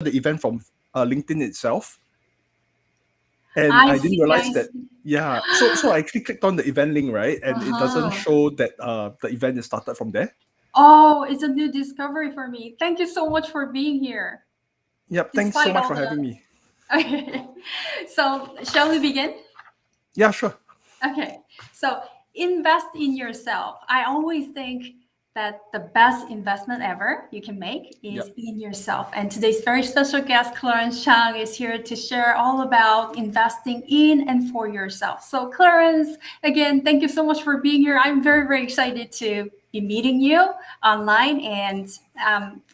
the event from LinkedIn itself, and I I didn't see, realize I that. see. Yeah, so I actually clicked on the event link, right, and it doesn't Uh-huh. show that the event is started from there. Oh, it's a new discovery for me. Thank you so much for being here, Yep, thanks so despite much all for having the. me. Okay. So, shall we begin? Yeah, sure. Okay. So, invest in yourself. I always think that the best investment ever you can make is Yep. in yourself. And today's very special guest, Clarence Cheong, is here to share all about investing in and for yourself. So, Clarence, again, thank you so much for being here. I'm very, very excited to be meeting you online. And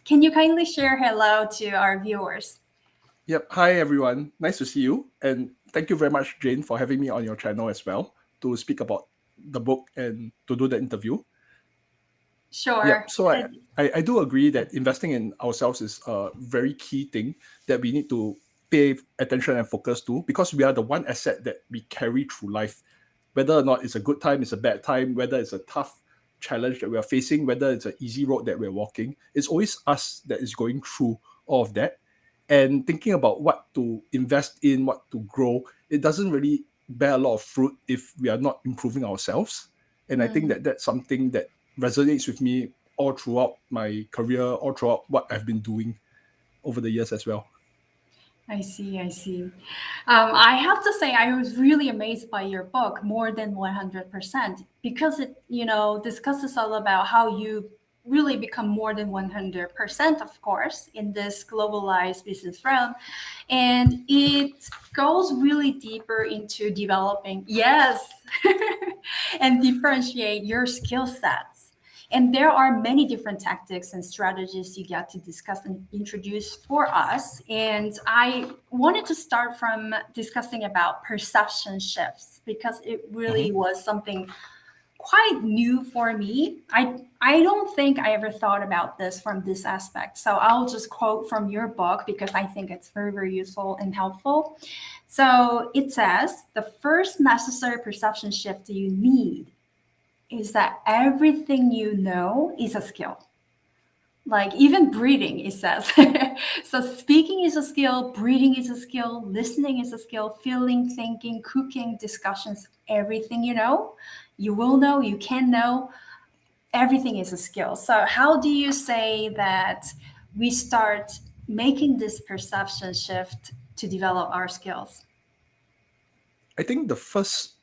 can you kindly share hello to our viewers? Yep. Hi everyone. Nice to see you, and thank you very much, Jane, for having me on your channel as well to speak about the book and to do the interview. Yep. Sure. So I do agree that investing in ourselves is a very key thing that we need to pay attention and focus to, because we are the one asset that we carry through life. Whether or not it's a good time, it's a bad time, whether it's a tough challenge that we are facing, whether it's an easy road that we're walking, it's always us that is going through all of that. And thinking about what to invest in, what to grow, it doesn't really bear a lot of fruit if we are not improving ourselves. And I think Hmm. that that's something that resonates with me all throughout my career, all throughout what I've been doing over the years as well. I see, I see. I have to say, I was really amazed by your book, More Than 100%, because it, discusses all about how you really become more than 100%, of course, in this globalized business realm. And it goes really deeper into developing, yes, and differentiate your skill sets. And there are many different tactics and strategies you get to discuss and introduce for us. And I wanted to start from discussing about perception shifts because it Mm-hmm. really was something quite new for me. I don't think I ever thought about this from this aspect. So I'll just quote from your book because I think it's very, very useful and helpful. So it says the first necessary perception shift you need is that everything you know is a skill. Like even breathing, it says. So speaking is a skill, breathing is a skill, listening is a skill, feeling, thinking, cooking, discussions, everything you will know, you can know, everything is a skill. So how do you say that we start making this perception shift to develop our skills? I think the first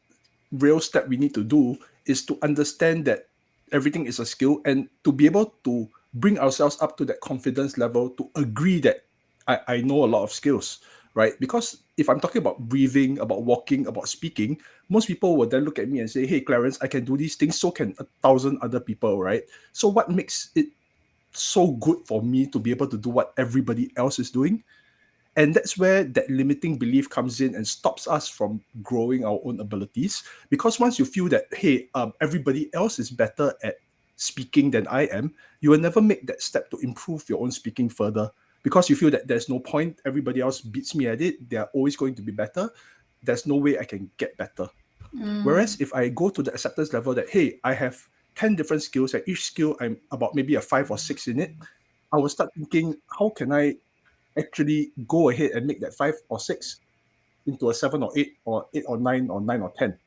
real step we need to do is to understand that everything is a skill, and to be able to bring ourselves up to that confidence level to agree that I know a lot of skills, right? Because if I'm talking about breathing, about walking, about speaking, most people will then look at me and say, hey, Clarence, I can do these things, so can 1,000 other people, right? So what makes it so good for me to be able to do what everybody else is doing? And that's where that limiting belief comes in and stops us from growing our own abilities. Because once you feel that, hey, everybody else is better at speaking than I am, you will never make that step to improve your own speaking further, because you feel that there's no point. Everybody else beats me at it. They're always going to be better. There's no way I can get better. Whereas Mm, if I go to the acceptance level that, hey, I have 10 different skills, and each skill I'm about maybe a 5 or 6 in it, I will start thinking, how can I actually go ahead and make that 5 or 6 into a 7 or 8 or 8 or 9 or 9 or 10.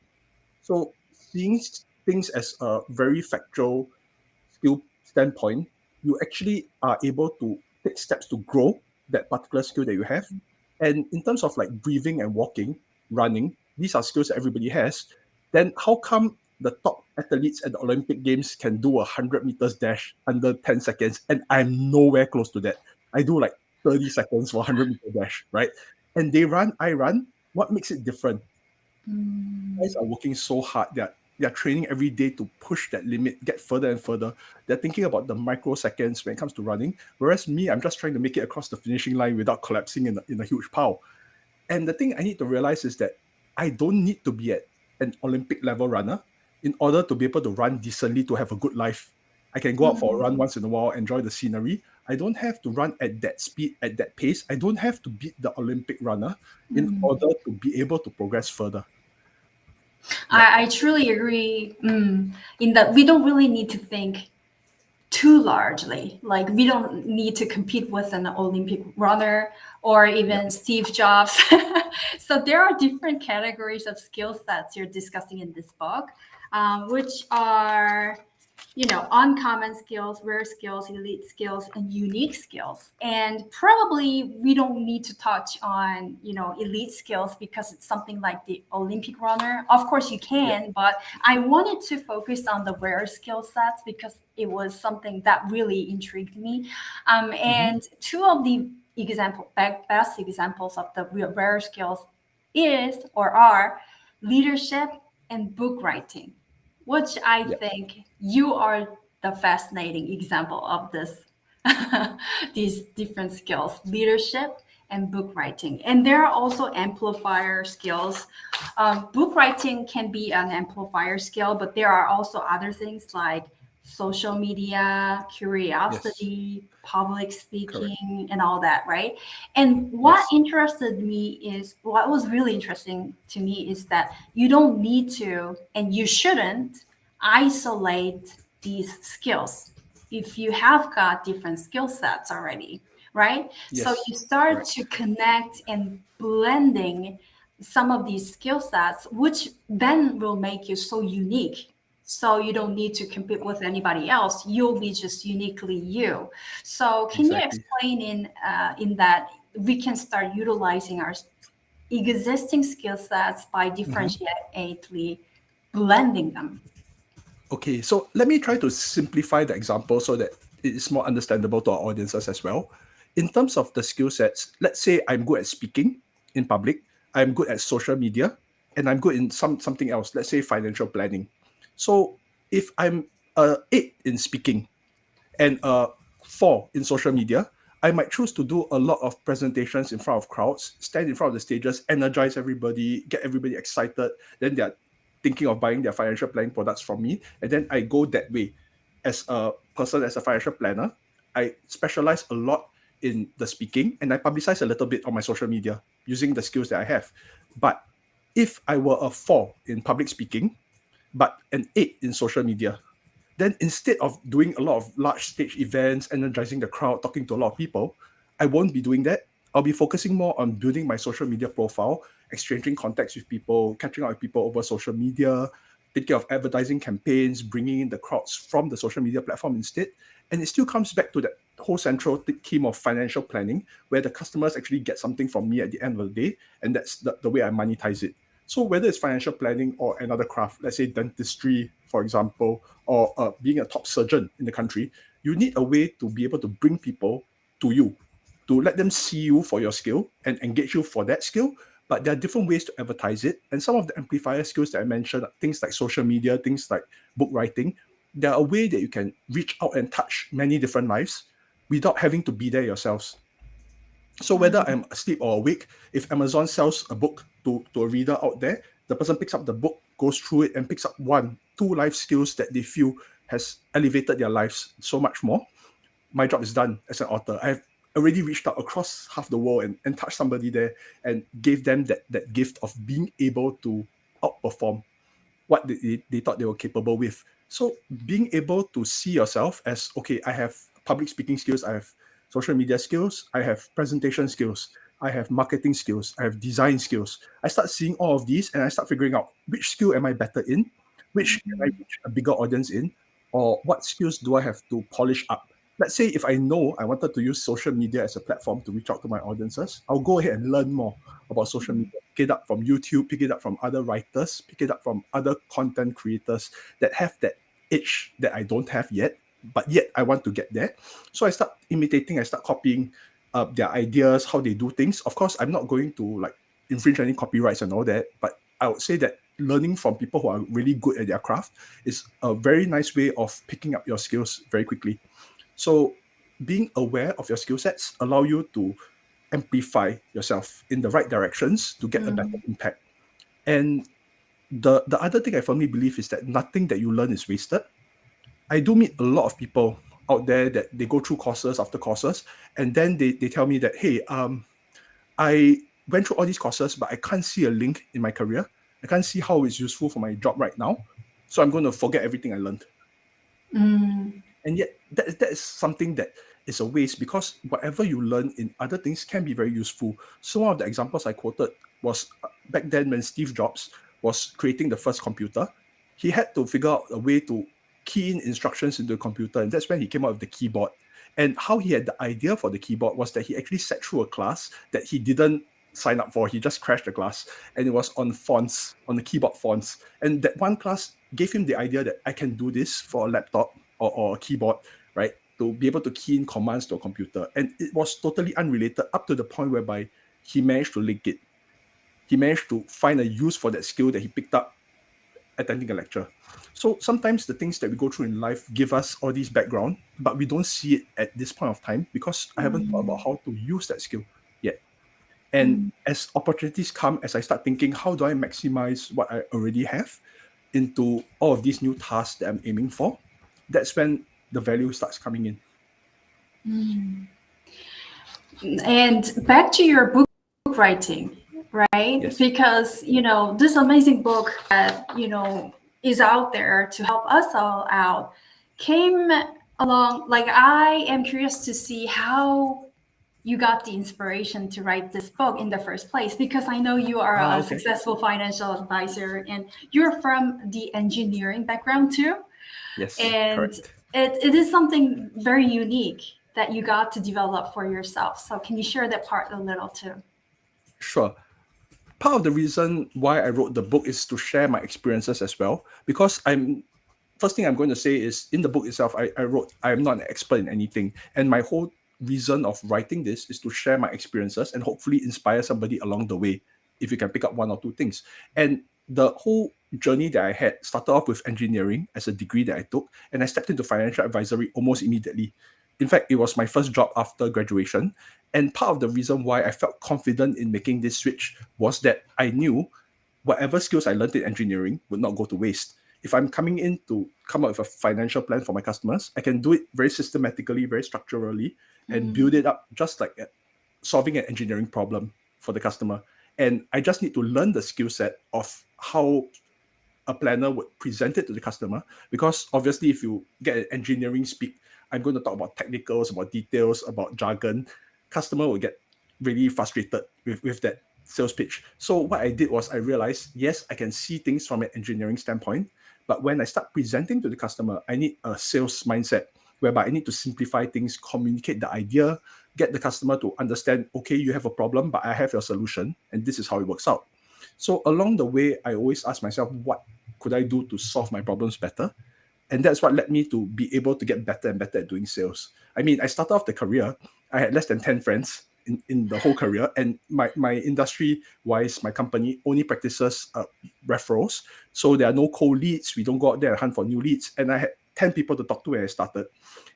So seeing things as a very factual skill standpoint, you actually are able to take steps to grow that particular skill that you have. And in terms of like breathing and walking, running, these are skills that everybody has. Then how come the top athletes at the Olympic Games can do 100 meters dash under 10 seconds and I'm nowhere close to that? I do like 30 seconds for 100-meter dash, right? And they run, I run. What makes it different? Guys mm, are working so hard. They're training every day to push that limit, get further and further. They're thinking about the microseconds when it comes to running. Whereas me, I'm just trying to make it across the finishing line without collapsing in a huge pile. And the thing I need to realize is that I don't need to be at an Olympic level runner in order to be able to run decently to have a good life. I can go out for a run mm, once in a while, enjoy the scenery. I don't have to run at that speed, at that pace. I don't have to beat the Olympic runner in mm. order to be able to progress further. Yep. I truly agree in that we don't really need to think too largely. Like we don't need to compete with an Olympic runner or Yeah. even Steve Jobs. So there are different categories of skill sets you're discussing in this book, which are, uncommon skills, rare skills, elite skills, and unique skills. And probably we don't need to touch on, elite skills because it's something like the Olympic runner. Of course you Yeah. can, but I wanted to focus on the rare skill sets because it was something that really intrigued me. Mm-hmm. And two of the best examples of the real rare skills is or are leadership and book writing, which I Yeah. think you are the fascinating example of this, these different skills, leadership and book writing. And there are also amplifier skills. Book writing can be an amplifier skill, but there are also other things like social media, Yes. curiosity, public Correct. speaking, and all that, right? And what Yes. interested me is what was really interesting to me is that you don't need to, and you shouldn't isolate these skills if you have got different skill sets already, right? So Yes. you start Correct. to connect and blending some of these skill sets, which then will make you so unique. So you don't need to compete with anybody else. You'll be just uniquely you. So can you Exactly. explain in that we can start utilizing our existing skill sets by Mm-hmm. differentiately blending them? Okay, so let me try to simplify the example so that it is more understandable to our audiences as well. In terms of the skill sets, let's say I'm good at speaking in public, I'm good at social media, and I'm good in something else, let's say financial planning. So if I'm a 8 in speaking and 4 in social media, I might choose to do a lot of presentations in front of crowds, stand in front of the stages, energize everybody, get everybody excited. Then they're thinking of buying their financial planning products from me. And then I go that way. As a person, as a financial planner, I specialize a lot in the speaking and I publicize a little bit on my social media using the skills that I have. But if I were a 4 in public speaking, but an 8 in social media, then instead of doing a lot of large stage events, energizing the crowd, talking to a lot of people, I won't be doing that. I'll be focusing more on building my social media profile, exchanging contacts with people, catching up with people over social media, thinking of advertising campaigns, bringing in the crowds from the social media platform instead. And it still comes back to that whole central theme of financial planning, where the customers actually get something from me at the end of the day. And that's the way I monetize it. So whether it's financial planning or another craft, let's say dentistry, for example, or being a top surgeon in the country, you need a way to be able to bring people to you, to let them see you for your skill and engage you for that skill. But there are different ways to advertise it. And some of the amplifier skills that I mentioned, things like social media, things like book writing, there are a way that you can reach out and touch many different lives without having to be there yourselves. So whether I'm asleep or awake, if Amazon sells a book to a reader out there, the person picks up the book, goes through it, and picks up one, two life skills that they feel has elevated their lives so much more. My job is done as an author. I've already reached out across half the world and touched somebody there and gave them that gift of being able to outperform what they thought they were capable with. So being able to see yourself as, okay, I have public speaking skills, I have social media skills, I have presentation skills, I have marketing skills, I have design skills. I start seeing all of these and I start figuring out which skill am I better in, which can I reach a bigger audience in, or what skills do I have to polish up. Let's say if I know I wanted to use social media as a platform to reach out to my audiences, I'll go ahead and learn more about social media. Pick it up from YouTube, pick it up from other writers, pick it up from other content creators that have that itch that I don't have yet, but yet I want to get there. So I start imitating, I start copying their ideas, how they do things. Of course, I'm not going to like infringe any copyrights and all that, but I would say that learning from people who are really good at their craft is a very nice way of picking up your skills very quickly. So being aware of your skill sets allow you to amplify yourself in the right directions to get a better impact. And the other thing I firmly believe is that nothing that you learn is wasted. I do meet a lot of people out there that they go through courses after courses, and then they tell me that, hey, I went through all these courses, but I can't see a link in my career. I can't see how it's useful for my job right now. So I'm going to forget everything I learned. And yet that is something that is a waste, because whatever you learn in other things can be very useful. So one of the examples I quoted was back then when Steve Jobs was creating the first computer, he had to figure out a way to key in instructions into the computer, and that's when he came up with the keyboard. And how he had the idea for the keyboard was that he actually sat through a class that he didn't sign up for. He just crashed the class, and it was on fonts, on the keyboard fonts. And that one class gave him the idea that I can do this for a laptop or a keyboard, right? To be able to key in commands to a computer. And it was totally unrelated up to the point whereby he managed to link it. He managed to find a use for that skill that he picked up attending a lecture. So sometimes the things that we go through in life give us all this background, but we don't see it at this point of time because I haven't thought about how to use that skill yet. And Mm. as opportunities come, as I start thinking, how do I maximize what I already have into all of these new tasks that I'm aiming for? That's when the value starts coming in. And back to your book writing, right? Yes. Because, this amazing book that, is out there to help us all out came along. Like, I am curious to see how you got the inspiration to write this book in the first place, because I know you are a Okay. successful financial advisor and you're from the engineering background too. Yes, And correct. it is something very unique that you got to develop for yourself. So can you share that part a little too? Sure. Part of the reason why I wrote the book is to share my experiences as well. Because first thing I'm going to say is in the book itself, I wrote, I'm not an expert in anything. And my whole reason of writing this is to share my experiences and hopefully inspire somebody along the way, if you can pick up one or two things. And the whole journey that I had started off with engineering as a degree that I took, and I stepped into financial advisory almost immediately. In fact, it was my first job after graduation. And part of the reason why I felt confident in making this switch was that I knew whatever skills I learned in engineering would not go to waste. If I'm coming in to come up with a financial plan for my customers, I can do it very systematically, very structurally, and build it up just like solving an engineering problem for the customer. And I just need to learn the skill set of how a planner would present it to the customer, because obviously if you get an engineering speak, I'm going to talk about technicals, about details, about jargon. Customer will get really frustrated with that sales pitch. So what I did was I realized, yes, I can see things from an engineering standpoint, but when I start presenting to the customer, I need a sales mindset whereby I need to simplify things, communicate the idea, get the customer to understand, okay, you have a problem, but I have your solution, and this is how it works out. So along the way, I always ask myself, what could I do to solve my problems better? And that's what led me to be able to get better and better at doing sales. I mean, I started off the career, I had less than 10 friends in the whole career. And my industry wise, my company only practices referrals. So there are no cold leads. We don't go out there and hunt for new leads. And I had 10 people to talk to when I started.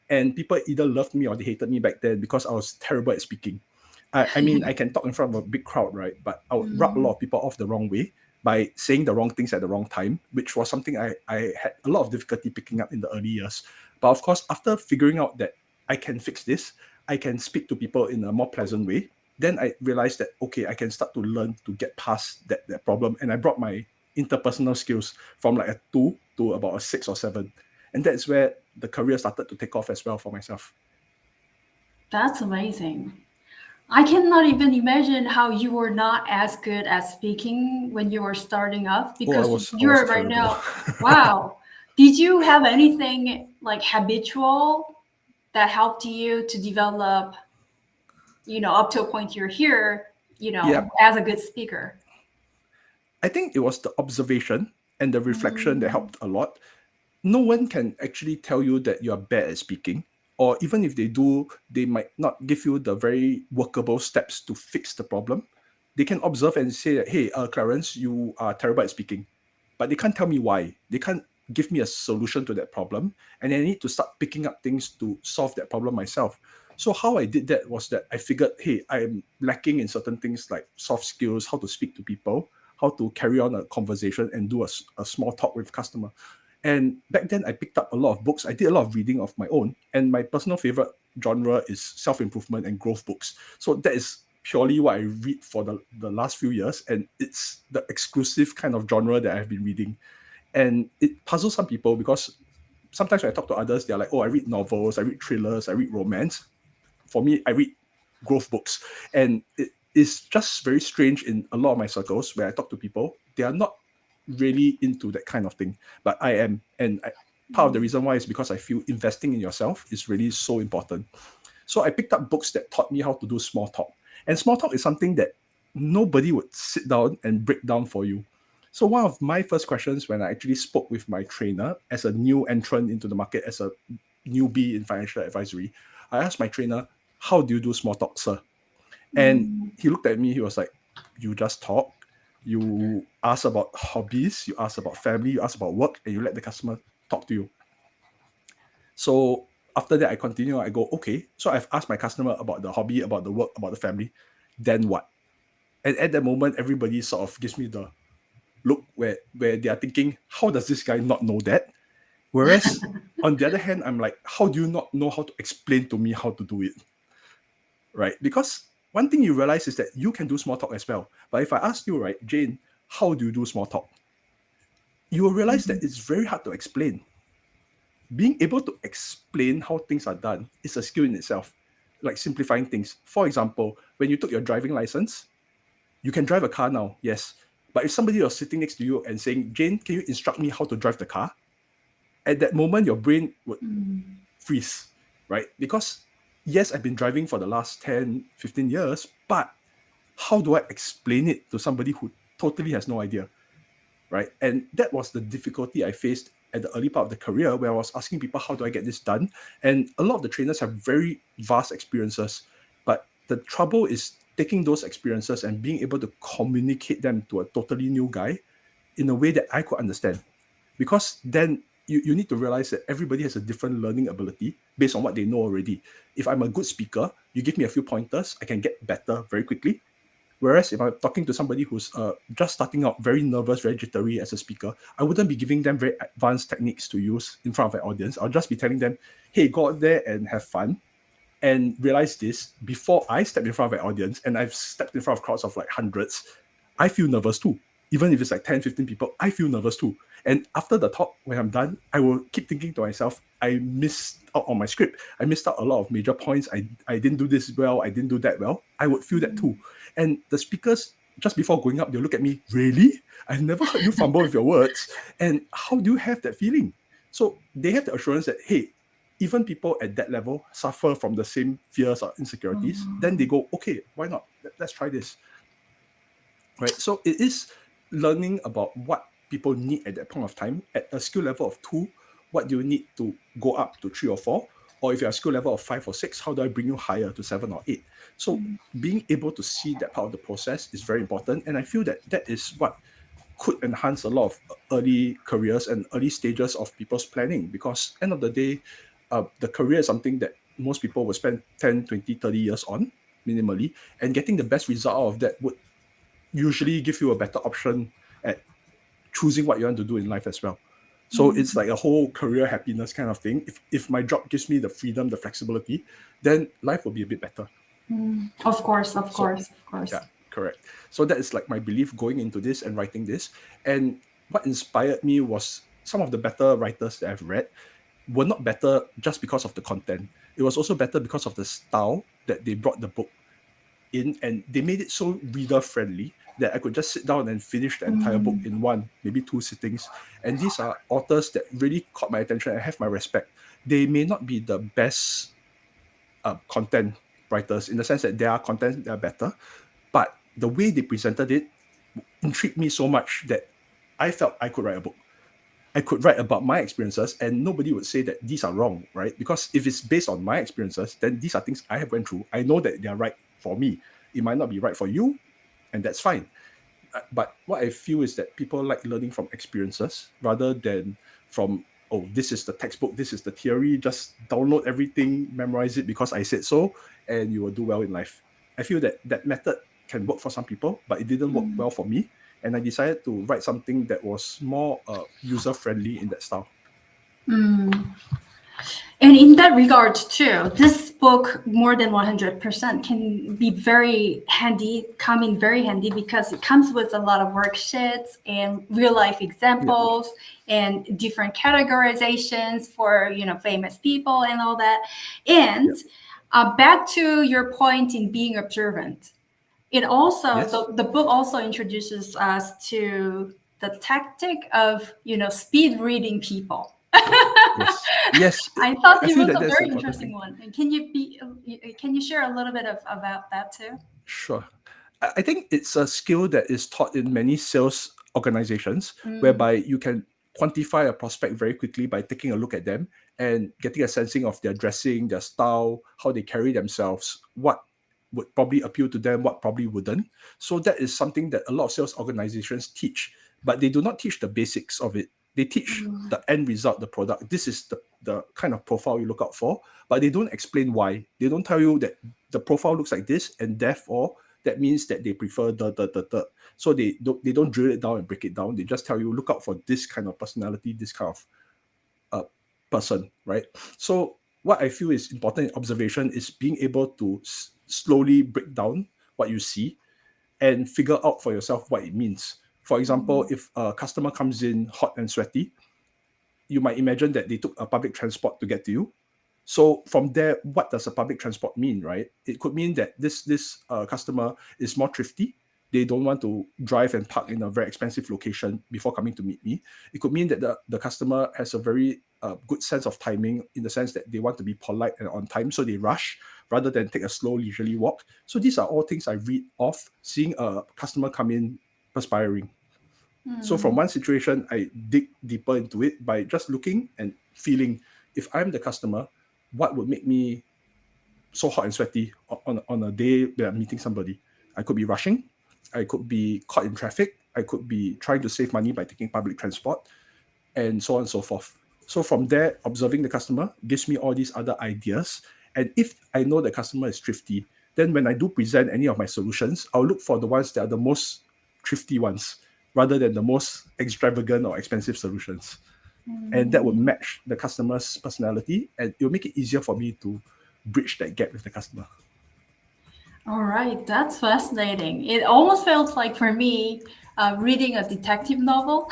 And people either loved me or they hated me back then because I was terrible at speaking. I mean, I can talk in front of a big crowd, right? But I would rub a lot of people off the wrong way by saying the wrong things at the wrong time, which was something I had a lot of difficulty picking up in the early years. But of course, after figuring out that I can fix this, I can speak to people in a more pleasant way, then I realized that, okay, I can start to learn to get past that problem. And I brought my interpersonal skills from like a 2 to about a 6 or 7. And that's where the career started to take off as well for myself. That's amazing. I cannot even imagine how you were not as good at speaking when you were starting off, Oh, I because was I was you're right terrible. now. Wow. Did you have anything like habitual that helped you to develop, up to a point you're here, Yeah, as a good speaker? I think it was the observation and the reflection that Mm, helped a lot. No one can actually tell you that you are bad at speaking, or even if they do, they might not give you the very workable steps to fix the problem. They can observe and say that, hey, Clarence, you are terrible at speaking, but they can't tell me why. They can't give me a solution to that problem, and I need to start picking up things to solve that problem myself. So how I did that was that I figured, hey, I'm lacking in certain things like soft skills, how to speak to people, how to carry on a conversation and do a small talk with customer. And back then, I picked up a lot of books. I did a lot of reading of my own. And my personal favorite genre is self improvement and growth books. So that is purely what I read for the last few years. And it's the exclusive kind of genre that I've been reading. And it puzzles some people because sometimes when I talk to others, they're like, oh, I read novels, I read thrillers, I read romance. For me, I read growth books. And it is just very strange in a lot of my circles where I talk to people, they are not really into that kind of thing, but I am. And part of the reason why is because I feel investing in yourself is really so important. So I picked up books that taught me how to do small talk. And small talk is something that nobody would sit down and break down for you. So one of my first questions when I actually spoke with my trainer as a new entrant into the market, as a newbie in financial advisory, I asked my trainer, how do you do small talk, sir? And he looked at me, he was like, you just talk, you ask about hobbies, you ask about family, you ask about work, and you let the customer talk to you. So after that, I continue, I go, okay, so I've asked my customer about the hobby, about the work, about the family, then what? And at that moment, everybody sort of gives me the look where they are thinking, how does this guy not know that? Whereas on the other hand, I'm like, how do you not know how to explain to me how to do it? Right? Because one thing you realize is that you can do small talk as well. But if I ask you, right, Jane, how do you do small talk? You will realize that it's very hard to explain. Being able to explain how things are done is a skill in itself, like simplifying things. For example, when you took your driving license, you can drive a car now, yes. But if somebody was sitting next to you and saying, Jane, can you instruct me how to drive the car? At that moment, your brain would freeze, right? Because yes, I've been driving for the last 10, 15 years, but how do I explain it to somebody who totally has no idea, right? And that was the difficulty I faced at the early part of the career where I was asking people, how do I get this done? And a lot of the trainers have very vast experiences, but the trouble is taking those experiences and being able to communicate them to a totally new guy in a way that I could understand. Because then you need to realize that everybody has a different learning ability based on what they know already. If I'm a good speaker, you give me a few pointers, I can get better very quickly. Whereas if I'm talking to somebody who's just starting out, very nervous, very jittery as a speaker, I wouldn't be giving them very advanced techniques to use in front of an audience. I'll just be telling them, hey, go out there and have fun. And realize this before I step in front of an audience, and I've stepped in front of crowds of like hundreds, I feel nervous too. Even if it's like 10, 15 people, I feel nervous too. And after the talk, when I'm done, I will keep thinking to myself, I missed out on my script. I missed out a lot of major points. I didn't do this well. I didn't do that well. I would feel that too. And the speakers, just before going up, they'll look at me, really? I've never heard you fumble with your words. And how do you have that feeling? So they have the assurance that, hey, even people at that level suffer from the same fears or insecurities. Then they go, okay, why not? Let's try this. Right? So it is learning about what people need at that point of time. At a skill level of 2, what do you need to go up to 3 or 4? Or if you're a skill level of 5 or 6, how do I bring you higher to 7 or 8? So being able to see that part of the process is very important. And I feel that that is what could enhance a lot of early careers and early stages of people's planning, because end of the day, the career is something that most people will spend 10, 20, 30 years on minimally, and getting the best result out of that would usually give you a better option at choosing what you want to do in life as well. So it's like a whole career happiness kind of thing. If my job gives me the freedom, the flexibility, then life will be a bit better. Of course. Yeah, correct. So that is like my belief going into this and writing this. And what inspired me was some of the better writers that I've read were not better just because of the content. It was also better because of the style that they brought the book in, and they made it so reader friendly that I could just sit down and finish the entire book in 1, maybe 2 sittings. And these are authors that really caught my attention and have my respect. They may not be the best content writers in the sense that there are content that are better, but the way they presented it intrigued me so much that I felt I could write a book. I could write about my experiences and nobody would say that these are wrong, right? Because if it's based on my experiences, then these are things I have went through. I know that they are right for me. It might not be right for you, and that's fine. But what I feel is that people like learning from experiences rather than from, oh, this is the textbook, this is the theory, just download everything, memorize it because I said so, and you will do well in life. I feel that that method can work for some people, but it didn't work well for me. And I decided to write something that was more user-friendly in that style. And in that regard too, this book, More Than 100%, can be very handy, come in very handy because it comes with a lot of worksheets and real life Yeah, examples and different categorizations for, famous people and all that. yeah, And back to your point in being observant, it also, yes, the book also introduces us to the tactic of, speed reading people. yes, yes. I thought I it feel was that a that's the very important interesting thing. one. And can you share a little bit about that too? Sure. I think it's a skill that is taught in many sales organizations Mm, whereby you can quantify a prospect very quickly by taking a look at them and getting a sensing of their dressing, their style, how they carry themselves, what would probably appeal to them, what probably wouldn't. So that is something that a lot of sales organizations teach, but they do not teach the basics of it. They teach mm, the end result, the product. This is the kind of profile you look out for, but they don't explain why. They don't tell you that the profile looks like this, and therefore that means that they prefer the. So they don't drill it down and break it down. They just tell you look out for this kind of personality, this kind of uh, person, right? So what I feel is important in observation is being able to slowly break down what you see and figure out for yourself what it means. For example, mm, if a customer comes in hot and sweaty, you might imagine that they took a public transport to get to you. So from there, what does a public transport mean, right? It could mean that this customer is more thrifty. They don't want to drive and park in a very expensive location before coming to meet me. It could mean that the customer has a very good sense of timing in the sense that they want to be polite and on time, so they rush rather than take a slow, leisurely walk. So these are all things I read off seeing a customer come in perspiring. So from mm, one situation, I dig deeper into it by just looking and feeling. If I'm the customer, what would make me so hot and sweaty on a day that I'm meeting somebody? I could be rushing. I could be caught in traffic. I could be trying to save money by taking public transport, and so on and so forth. So from there, observing the customer gives me all these other ideas. And if I know the customer is thrifty, then when I do present any of my solutions, I'll look for the ones that are the most thrifty ones rather than the most extravagant or expensive solutions. And that would mm. match the customer's personality and it'll make it easier for me to bridge that gap with the customer. All right, that's fascinating. It almost felt like for me reading a detective novel,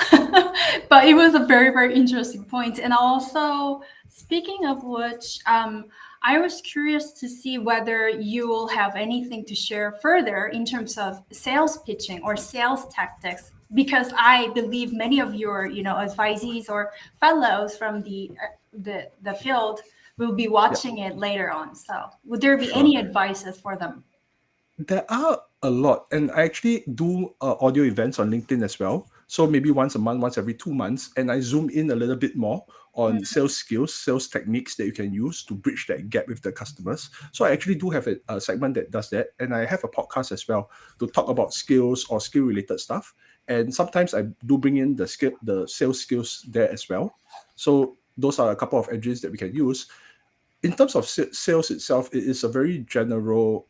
but it was a very, very interesting point. And also, speaking of which, I was curious to see whether you will have anything to share further in terms of sales pitching or sales tactics, because I believe many of your, advisees or fellows from the field will be Yeah, watching it later on. So, would there be sure. any advices for them? There are a lot, and I actually do audio events on LinkedIn as well. So maybe once a month, once every 2 months, and I zoom in a little bit more on sales skills, sales techniques that you can use to bridge that gap with the customers. So I actually do have a segment that does that, and I have a podcast as well to talk about skills or skill related stuff. And sometimes I do bring in the sales skills there as well. So those are a couple of edges that we can use. In terms of sales itself, it is a very general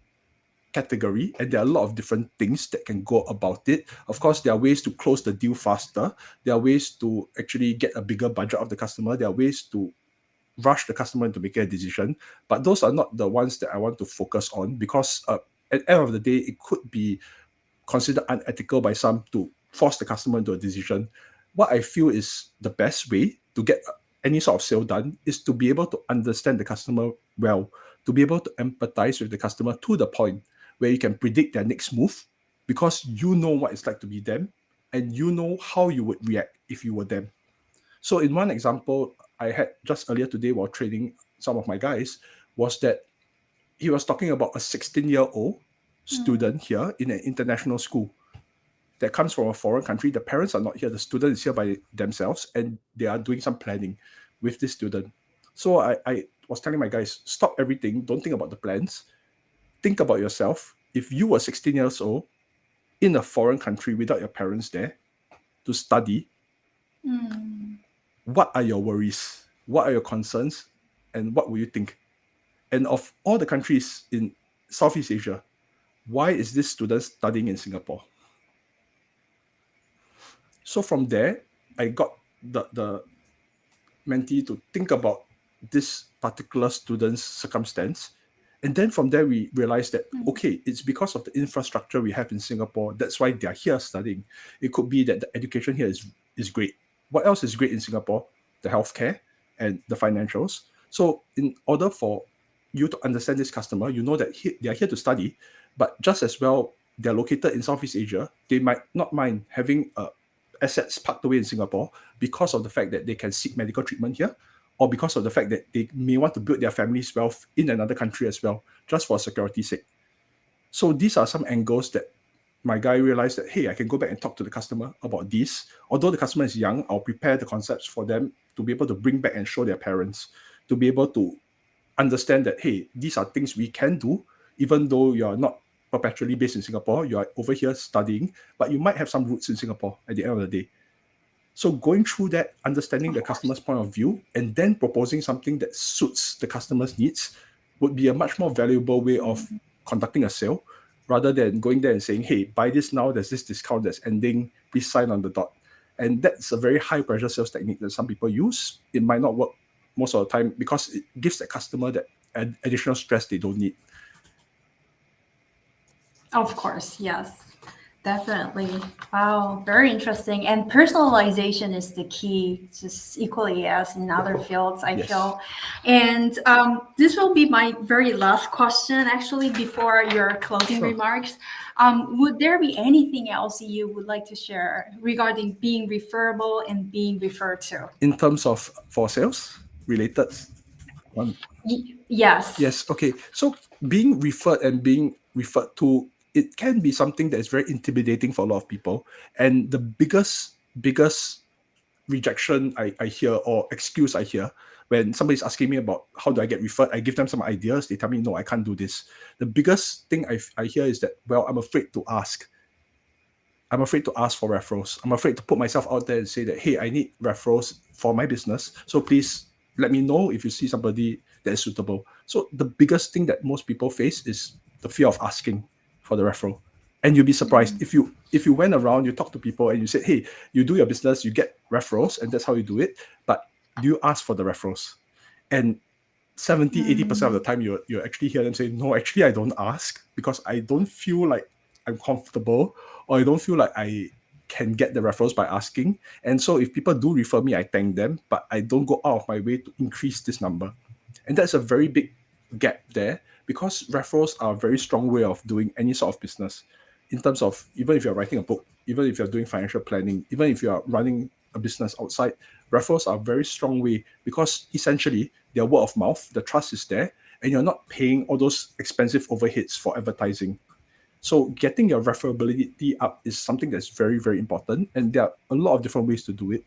category and there are a lot of different things that can go about it. Of course, there are ways to close the deal faster. There are ways to actually get a bigger budget of the customer. There are ways to rush the customer into making a decision. But those are not the ones that I want to focus on because at the end of the day, it could be considered unethical by some to force the customer into a decision. What I feel is the best way to get any sort of sale done is to be able to understand the customer well, to be able to empathize with the customer to the point where you can predict their next move because you know what it's like to be them and you know how you would react if you were them. So, in one example I had just earlier today while training some of my guys was that he was talking about a 16-year-old Mm, student here in an international school that comes from a foreign country. The parents are not here. The student is here by themselves, and they are doing some planning with this student. So I was telling my guys, stop everything. Don't think about the plans. Think about yourself. If you were 16 years old in a foreign country without your parents there to study, mm, what are your worries? What are your concerns? And what will you think? And of all the countries in Southeast Asia, why is this student studying in Singapore? So from there, I got the mentee to think about this particular student's circumstance. And then from there, we realized that, okay, it's because of the infrastructure we have in Singapore. That's why they're here studying. It could be that the education here is great. What else is great in Singapore? The healthcare and the financials. So, in order for you to understand this customer, you know that they are here to study, but just as well, they're located in Southeast Asia. They might not mind having assets parked away in Singapore because of the fact that they can seek medical treatment here, or because of the fact that they may want to build their family's wealth in another country as well, just for security's sake. So these are some angles that my guy realized that, hey, I can go back and talk to the customer about this. Although the customer is young, I'll prepare the concepts for them to be able to bring back and show their parents, to be able to understand that, hey, these are things we can do, even though you're not perpetually based in Singapore, you are over here studying, but you might have some roots in Singapore at the end of the day. So going through that, understanding the customer's point of view, and then proposing something that suits the customer's needs would be a much more valuable way of conducting a sale, rather than going there and saying, hey, buy this now, there's this discount that's ending, please sign on the dot. And that's a very high pressure sales technique that some people use. It might not work most of the time because it gives the customer that additional stress they don't need. Of course, yes. Definitely. Wow, very interesting. And personalization is the key, just equally as in other fields, I Yes. feel. And this will be my very last question, actually, before your closing Sure. remarks. Would there be anything else you would like to share regarding being referable and being referred to? In terms of for sales related one. Yes. Yes, okay. So being referred and being referred to, it can be something that is very intimidating for a lot of people. And the biggest rejection I hear, or excuse I hear, when somebody's asking me about how do I get referred, I give them some ideas. They tell me, no, I can't do this. The biggest thing I hear is that, well, I'm afraid to ask. I'm afraid to ask for referrals. I'm afraid to put myself out there and say that, hey, I need referrals for my business. So please let me know if you see somebody that is suitable. So the biggest thing that most people face is the fear of asking for the referral. And you'll be surprised if you went around, you talk to people and you said, hey, you do your business, you get referrals, and that's how you do it. But do you ask for the referrals? And 70-80% of the time you actually hear them say, no, actually I don't ask because I don't feel like I'm comfortable, or I don't feel like I can get the referrals by asking. And so if people do refer me, I thank them, but I don't go out of my way to increase this number. And that's a very big gap there, because referrals are a very strong way of doing any sort of business, in terms of, even if you're writing a book, even if you're doing financial planning, even if you are running a business outside, referrals are a very strong way, because essentially they're word of mouth, the trust is there, and you're not paying all those expensive overheads for advertising. So getting your referability up is something that's very, very important. And there are a lot of different ways to do it.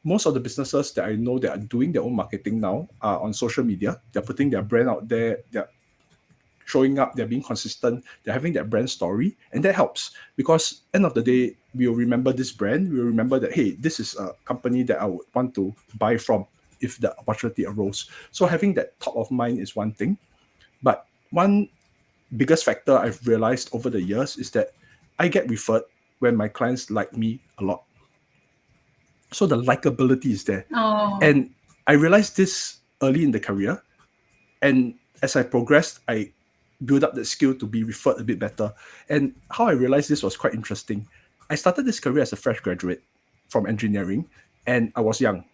Most of the businesses that I know that are doing their own marketing now are on social media. They're putting their brand out there. They're showing up, they're being consistent, they're having that brand story, and that helps, because end of the day, we'll remember this brand, we'll remember that, hey, this is a company that I would want to buy from if the opportunity arose. So having that top of mind is one thing. But one biggest factor I've realized over the years is that I get referred when my clients like me a lot. So the likability is there. Oh. And I realized this early in the career. And as I progressed, I built up that skill to be referred a bit better. And how I realized this was quite interesting. I started this career as a fresh graduate from engineering, and I was young.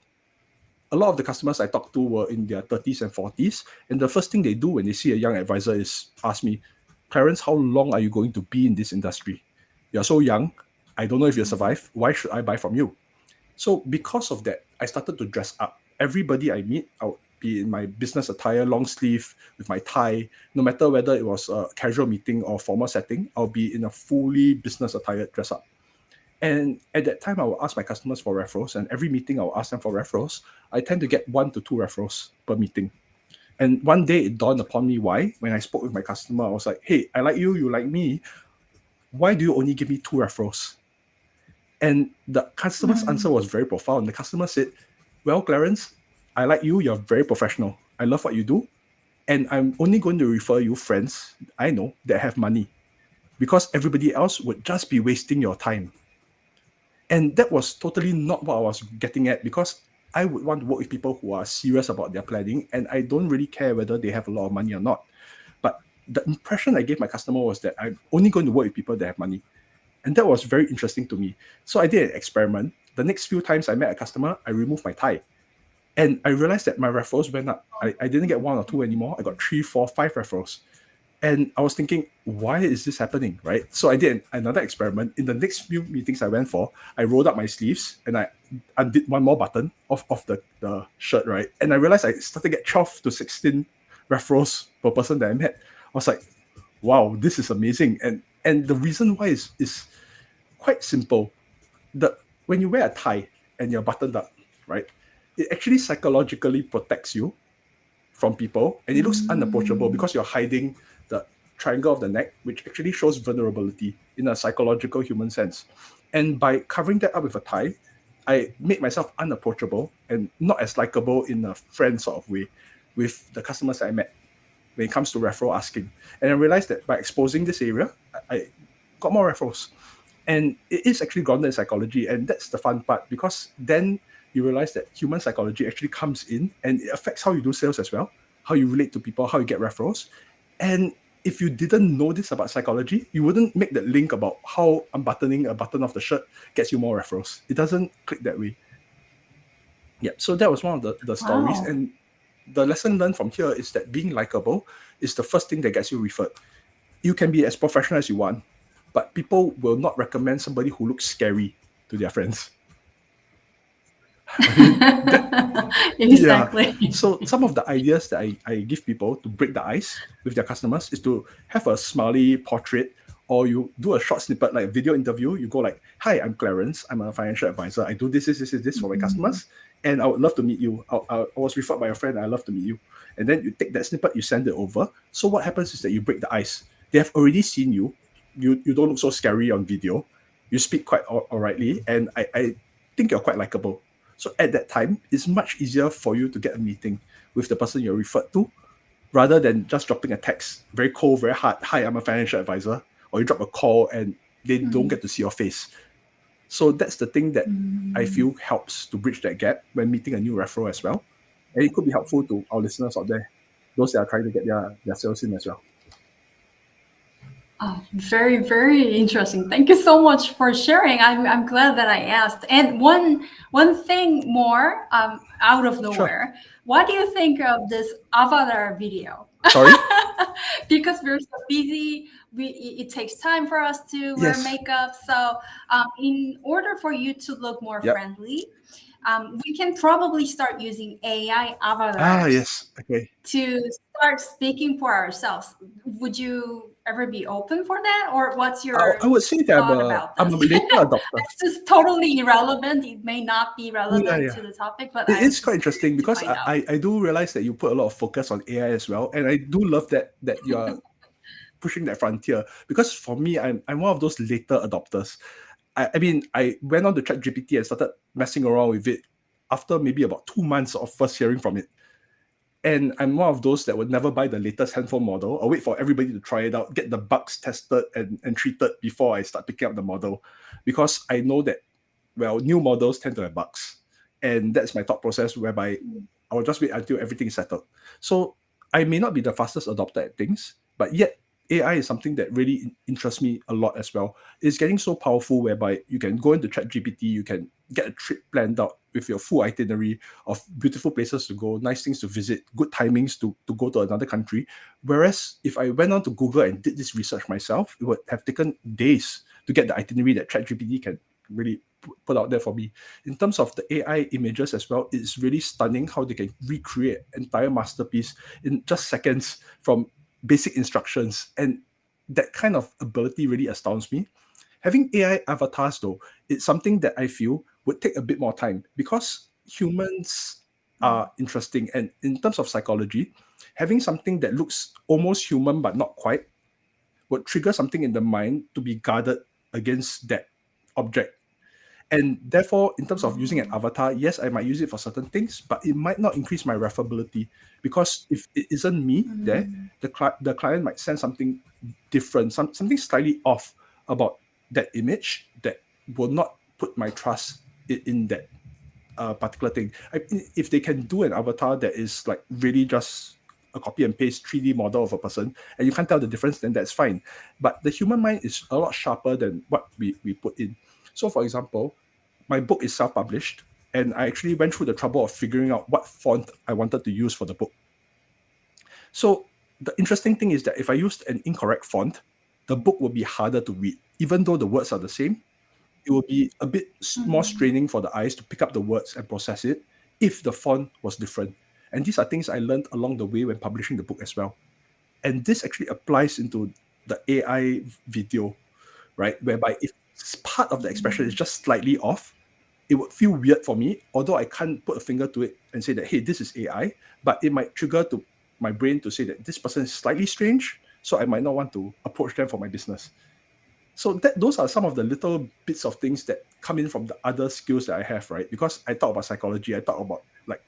A lot of the customers I talked to were in their 30s and 40s. And the first thing they do when they see a young advisor is ask me, Clarence, how long are you going to be in this industry? You're so young. I don't know if you'll survive. Why should I buy from you? So because of that, I started to dress up. Everybody I meet, I would be in my business attire, long sleeve, with my tie. No matter whether it was a casual meeting or formal setting, I'll be in a fully business attire dress up. And at that time, I will ask my customers for referrals, and every meeting I will ask them for referrals. I tend to get 1 to 2 referrals per meeting. And one day it dawned upon me why. When I spoke with my customer, I was like, hey, I like you like me. Why do you only give me 2 referrals? And the customer's answer was very profound. The customer said, well, Clarence, I like you. You're very professional. I love what you do. And I'm only going to refer you friends I know that have money, because everybody else would just be wasting your time. And that was totally not what I was getting at, because I would want to work with people who are serious about their planning, and I don't really care whether they have a lot of money or not. But the impression I gave my customer was that I'm only going to work with people that have money. And that was very interesting to me. So I did an experiment. The next few times I met a customer, I removed my tie. And I realized that my referrals went up. I didn't get one or two anymore. I got three, four, five referrals. And I was thinking, why is this happening? Right. So I did another experiment. In the next few meetings I went for, I rolled up my sleeves and I undid one more button of the shirt, right? And I realized I started to get 12 to 16 referrals per person that I met. I was like, wow, this is amazing. And the reason why is quite simple. The When you wear a tie and you're buttoned up, right? It actually psychologically protects you from people, and it looks unapproachable Mm. because you're hiding the triangle of the neck, which actually shows vulnerability in a psychological human sense. And by covering that up with a tie, I made myself unapproachable and not as likable in a friend sort of way with the customers I met when it comes to referral asking. And I realized that by exposing this area, I got more referrals. And it is actually grounded in psychology, and that's the fun part, because then you realize that human psychology actually comes in and it affects how you do sales as well, how you relate to people, how you get referrals. And if you didn't know this about psychology, you wouldn't make that link about how unbuttoning a button of the shirt gets you more referrals. It doesn't click that way. Yeah, so that was one of the stories. Wow. And the lesson learned from here is that being likable is the first thing that gets you referred. You can be as professional as you want, but people will not recommend somebody who looks scary to their friends. I mean, that yeah. Exactly. So some of the ideas that I give people to break the ice with their customers is to have a smiley portrait, or you do a short snippet like a video interview. You go like, "Hi, I'm Clarence. I'm a financial advisor. I do this for my Mm. customers, and I would love to meet you. I was referred by a friend. I love to meet you." And then you take that snippet, you send it over. So what happens is that you break the ice. They have already seen you. You don't look so scary on video. You speak quite alrightly, and I think you're quite likable. So at that time, it's much easier for you to get a meeting with the person you're referred to, rather than just dropping a text, very cold, very hard. Hi, I'm a financial advisor. Or you drop a call and they don't Mm. get to see your face. So that's the thing that I Mm. feel helps to bridge that gap when meeting a new referral as well. And it could be helpful to our listeners out there, those that are trying to get their sales in as well. Oh, very, very interesting. Thank you so much for sharing. I'm glad that I asked. And one thing more, out of Sure. nowhere, what do you think of this avatar video? Sorry? Because we're so busy, it takes time for us to wear Yes. makeup. So, in order for you to look more Yep. friendly, we can probably start using AI Ah, avatars yes. Okay. to start speaking for ourselves. Would you ever be open for that, or what's I your would say that thought about I'm this? a later adopter. It's just totally irrelevant. It may not be Yeah, relevant yeah. to the topic, but It I was is quite just interesting curious to because find out. I do realize that you put a lot of focus on AI as well, and I do love that you are pushing that frontier. Because for me, I'm one of those later adopters. I mean, I went on to ChatGPT and started messing around with it after maybe about 2 months of first hearing from it. And I'm one of those that would never buy the latest handphone model. I'll wait for everybody to try it out, get the bugs tested and treated before I start picking up the model, because I know that, well, new models tend to have bugs. And that's my thought process, whereby I will just wait until everything is settled. So I may not be the fastest adopter at things, but yet AI is something that really interests me a lot as well. It's getting so powerful whereby you can go into ChatGPT, you can get a trip planned out with your full itinerary of beautiful places to go, nice things to visit, good timings to go to another country. Whereas if I went on to Google and did this research myself, it would have taken days to get the itinerary that ChatGPT can really put out there for me. In terms of the AI images as well, it's really stunning how they can recreate entire masterpiece in just seconds from basic instructions. And that kind of ability really astounds me. Having AI avatars, though, it's something that I feel would take a bit more time, because humans Mm. are interesting. And in terms of psychology, having something that looks almost human but not quite would trigger something in the mind to be guarded against that object. And therefore, in terms of using an avatar, yes, I might use it for certain things, but it might not increase my referability, because if it isn't me there, Mm. the client might send something different, something slightly off about that image that will not put my trust in that particular thing. If they can do an avatar that is like really just a copy and paste 3D model of a person and you can't tell the difference, then that's fine. But the human mind is a lot sharper than what we put in. So, for example, my book is self-published, and I actually went through the trouble of figuring out what font I wanted to use for the book. So the interesting thing is that if I used an incorrect font, the book will be harder to read. Even though the words are the same, it will be a bit more Mm. straining for the eyes to pick up the words and process it if the font was different. And these are things I learned along the way when publishing the book as well. And this actually applies into the AI video, right? Whereby if part of the expression is just slightly off, it would feel weird for me, although I can't put a finger to it and say that, hey, this is AI, but it might trigger to my brain to say that this person is slightly strange, so I might not want to approach them for my business. So those are some of the little bits of things that come in from the other skills that I have, right? Because I talk about psychology, I talk about like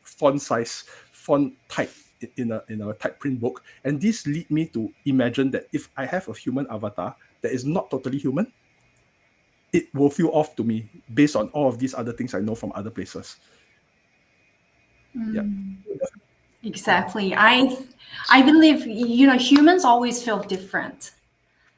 font size, font type in a type print book, and these lead me to imagine that if I have a human avatar that is not totally human, it will feel off to me based on all of these other things I know from other places. Yeah. Exactly. I believe humans always feel different.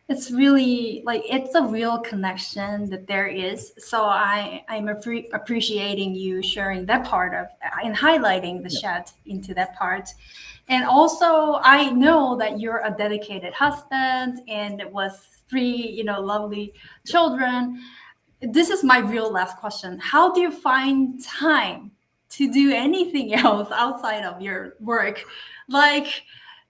It's really like it's a real connection that there is. So I'm appreciating you sharing that part of and highlighting the Yeah. chat into that part. And also, I know that you're a dedicated husband and was three, lovely children. This is my real last question. How do you find time to do anything else outside of your work? Like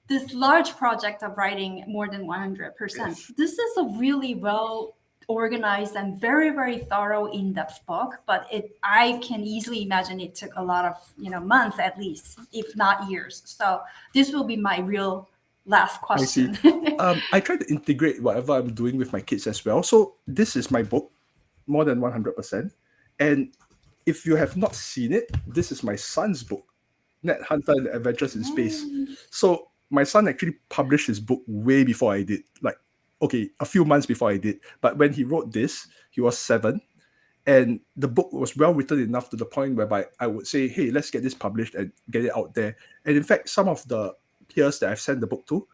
this large project of writing more than 100%. Yes. This is a really well organized and very, very thorough, in-depth book, but I can easily imagine it took a lot of, months at least, if not years. So this will be my real last I see. question. I try to integrate whatever I'm doing with my kids as well. So this is my book, more than 100%. And if you have not seen it, this is my son's book, Net Hunter and the Adventures in Space. So my son actually published his book way before I did, like, okay, a few months before I did. But when he wrote this, he was 7. And the book was well written enough to the point whereby I would say, hey, let's get this published and get it out there. And in fact, some of the peers that I've sent the book to,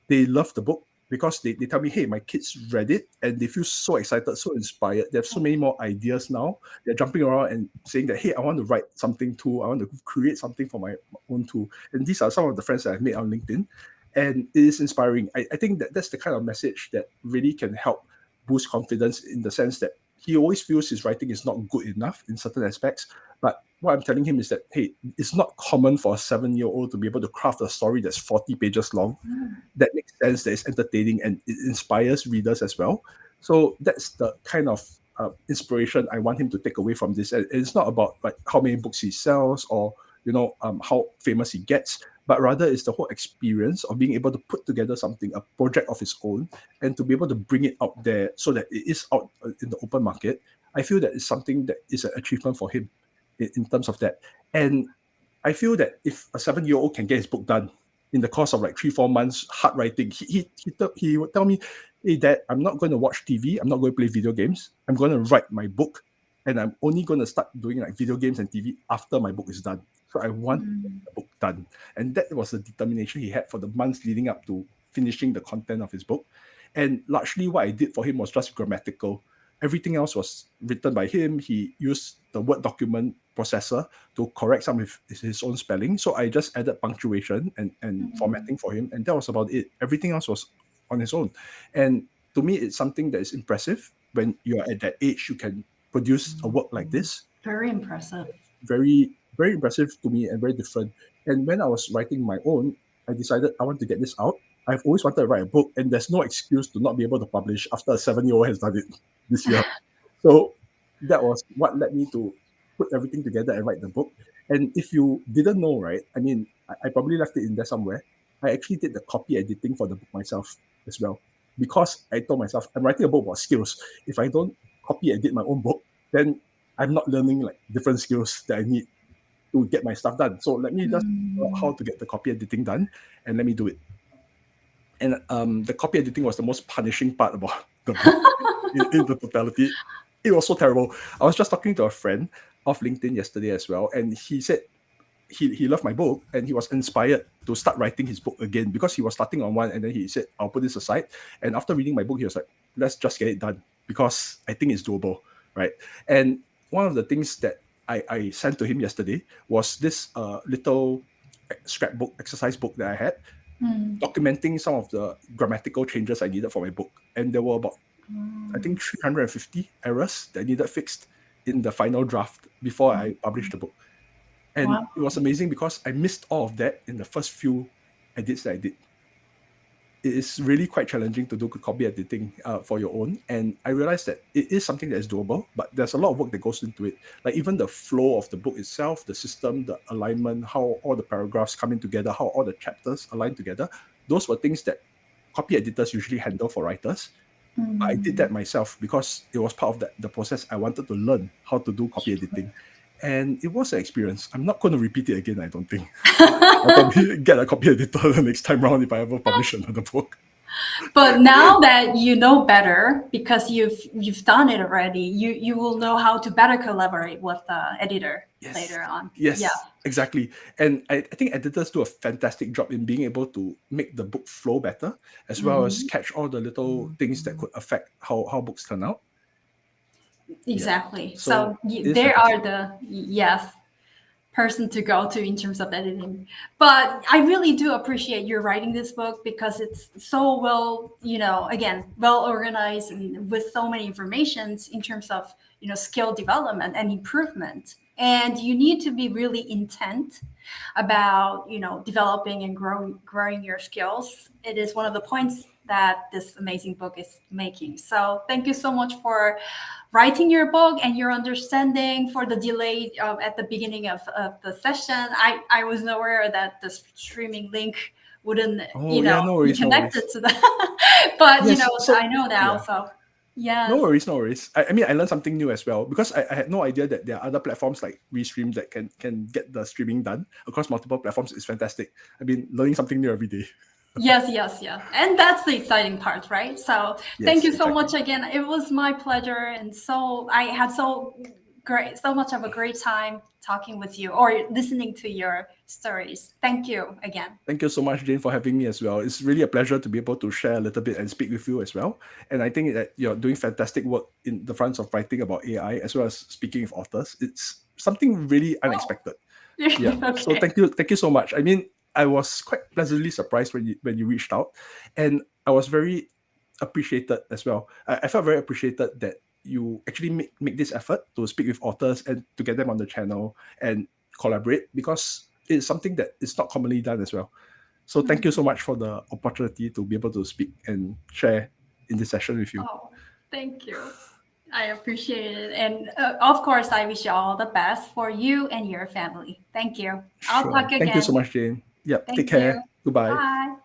they love the book because they tell me, hey, my kids read it and they feel so excited, so inspired. They have so many more ideas now. They're jumping around and saying that, hey, I want to write something too. I want to create something for my own too. And these are some of the friends that I've made on LinkedIn. And it is inspiring. I think that that's the kind of message that really can help boost confidence in the sense that he always feels his writing is not good enough in certain aspects. But what I'm telling him is that, hey, it's not common for a 7-year-old to be able to craft a story that's 40 pages long, that makes sense, that is entertaining, and it inspires readers as well. So that's the kind of inspiration I want him to take away from this. And it's not about like how many books he sells or how famous he gets, but rather it's the whole experience of being able to put together something, a project of his own, and to be able to bring it out there so that it is out in the open market. I feel that it's something that is an achievement for him in terms of that. And I feel that if a 7-year-old can get his book done in the course of like 3-4 months hard writing, he would tell me, hey dad, I'm not going to watch TV, I'm not going to play video games, I'm going to write my book, and I'm only going to start doing like video games and TV after my book is done. So I want to get the book done. And that was the determination he had for the months leading up to finishing the content of his book. And largely what I did for him was just grammatical. Everything else was written by him. He used the Word document processor to correct some of his own spelling. So I just added punctuation and formatting for him. And that was about it. Everything else was on his own. And to me, it's something that is impressive. When you're at that age, you can produce a work like this. Very impressive. Very, very impressive to me and very different. And when I was writing my own, I decided I want to get this out. I've always wanted to write a book, and there's no excuse to not be able to publish after a 7-year-old has done it this year. So that was what led me to put everything together and write the book. And if you didn't know, right, I mean, I probably left it in there somewhere. I actually did the copy editing for the book myself as well. Because I told myself, I'm writing a book about skills. If I don't copy edit my own book, then I'm not learning like different skills that I need to get my stuff done. So let me just figure out how to get the copy editing done and let me do it. And the copy editing was the most punishing part about the book in the totality. It was so terrible. I was just talking to a friend. off LinkedIn yesterday as well, and he said he loved my book and he was inspired to start writing his book again because he was starting on one, and then he said, I'll put this aside. And after reading my book, he was like, let's just get it done because I think it's doable, right? And one of the things that I sent to him yesterday was this little scrapbook, exercise book that I had, Mm. documenting some of the grammatical changes I needed for my book. And there were about, I think, 350 errors that needed fixed in the final draft before I published the book. And Wow. it was amazing because I missed all of that in the first few edits that I did. It is really quite challenging to do copy editing for your own. And I realized that it is something that is doable, but there's a lot of work that goes into it. Like even the flow of the book itself, the system, the alignment, how all the paragraphs come in together, how all the chapters align together. Those were things that copy editors usually handle for writers. I did that myself because it was part of the process. I wanted to learn how to do copy editing. And it was an experience. I'm not going to repeat it again, I don't think. I'll probably get a copy editor the next time around if I ever publish another book. But now that you know better, because you've done it already, you will know how to better collaborate with the editor Yes. later on. Yeah. Yes, exactly. And I think editors do a fantastic job in being able to make the book flow better, as well as Mhm. catch all the little things that could affect how books turn out. Yeah. Exactly. So So it is there are fantastic. the yes person to go to in terms of editing. But I really do appreciate you writing this book because it's so well, again, well organized and with so many informations in terms of, skill development and improvement. And you need to be really intent about, developing and growing your skills. It is one of the points that this amazing book is making. So thank you so much for writing your book and your understanding for the delay at the beginning of the session. I was not aware that the streaming link wouldn't, Oh yeah, no be worries, no connected worries. to that. But, Yes, I so know now. yeah. So, No yes. worries, no worries. I mean, I learned something new as well because I had no idea that there are other platforms like Restream that can get the streaming done across multiple platforms. It's fantastic. I've been learning something new every day. Yes, yes, yeah. And that's the exciting part, right? So thank Yes, you so much exactly. again. It was my pleasure. And so I had so much of a great time talking with you or listening to your stories. Thank you again. Thank you so much, Jane, for having me as well. It's really a pleasure to be able to share a little bit and speak with you as well. And I think that you're doing fantastic work in the fronts of writing about AI as well as speaking with authors. It's something really Oh, unexpected. Yeah. So okay. thank you so much. I mean, I was quite pleasantly surprised when you reached out, and I was very appreciated as well. I felt very appreciated that you actually make this effort to speak with authors and to get them on the channel and collaborate because it's something that is not commonly done as well. So thank you so much for the opportunity to be able to speak and share in this session with you. Oh, thank you. I appreciate it. And of course, I wish you all the best for you and your family. Thank you. I'll Sure. talk Thank you so again. much, Jane. Yep. Take Thank you. care. Goodbye. Bye.